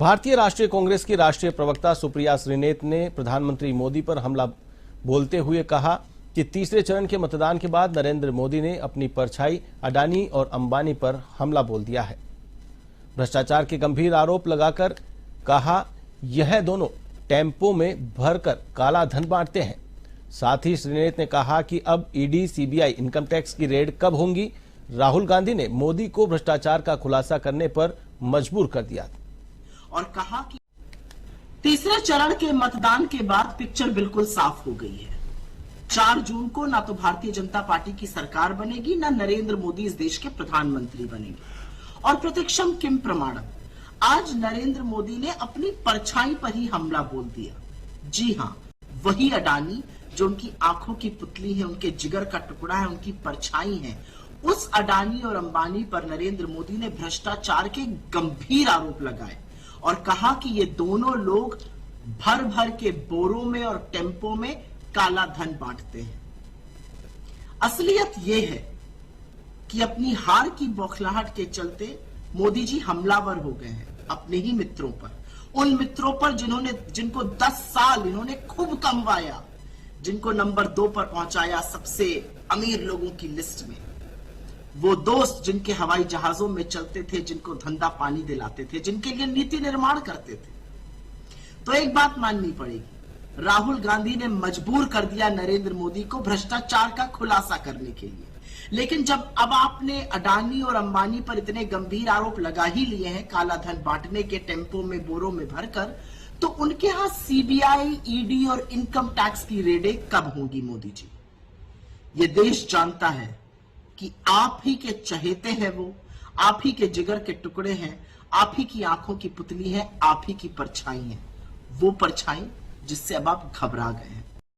भारतीय राष्ट्रीय कांग्रेस की राष्ट्रीय प्रवक्ता सुप्रिया श्रीनेत ने प्रधानमंत्री मोदी पर हमला बोलते हुए कहा कि तीसरे चरण के मतदान के बाद नरेंद्र मोदी ने अपनी परछाई अडानी और अंबानी पर हमला बोल दिया है। भ्रष्टाचार के गंभीर आरोप लगाकर कहा यह दोनों टेम्पो में भरकर काला धन बांटते हैं। साथ ही श्रीनेत ने कहा कि अब ईडी, सीबीआई, इनकम टैक्स की रेड कब होंगी। राहुल गांधी ने मोदी को भ्रष्टाचार का खुलासा करने पर मजबूर कर दिया और कहा कि तीसरे चरण के मतदान के बाद पिक्चर बिल्कुल साफ हो गई है। 4 जून को ना तो भारतीय जनता पार्टी की सरकार बनेगी, ना नरेंद्र मोदी इस देश के प्रधानमंत्री बनेंगे। और प्रतीक्षम किम प्रमाणम, आज नरेंद्र मोदी ने अपनी परछाई पर ही हमला बोल दिया। जी हां, वही अडानी जो उनकी आंखों की पुतली है, उनके जिगर का टुकड़ा है, उनकी परछाई है, उस अडानी और अंबानी पर नरेंद्र मोदी ने भ्रष्टाचार के गंभीर आरोप लगाए और कहा कि ये दोनों लोग भर भर के बोरों में और टेम्पो में काला धन बांटते हैं। असलियत यह है कि अपनी हार की बौखलाहट के चलते मोदी जी हमलावर हो गए हैं अपने ही मित्रों पर, उन मित्रों पर जिनको 10 साल इन्होंने खूब कमवाया, जिनको नंबर 2 पर पहुंचाया सबसे अमीर लोगों की लिस्ट में। वो दोस्त जिनके हवाई जहाजों में चलते थे, जिनको धंधा पानी दिलाते थे, जिनके लिए नीति निर्माण करते थे। तो एक बात माननी पड़ेगी, राहुल गांधी ने मजबूर कर दिया नरेंद्र मोदी को भ्रष्टाचार का खुलासा करने के लिए। लेकिन जब अब आपने अडानी और अंबानी पर इतने गंभीर आरोप लगा ही लिए हैं काला धन बांटने के, टेम्पो में, बोरों में भरकर, तो उनके यहां सीबीआई, ईडी और इनकम टैक्स की रेडें कब होंगी मोदी जी? ये देश जानता है कि आप ही के चहेते हैं वो, आप ही के जिगर के टुकड़े हैं, आप ही की आंखों की पुतली है, आप ही की परछाई है, वो परछाई जिससे अब आप घबरा गए हैं।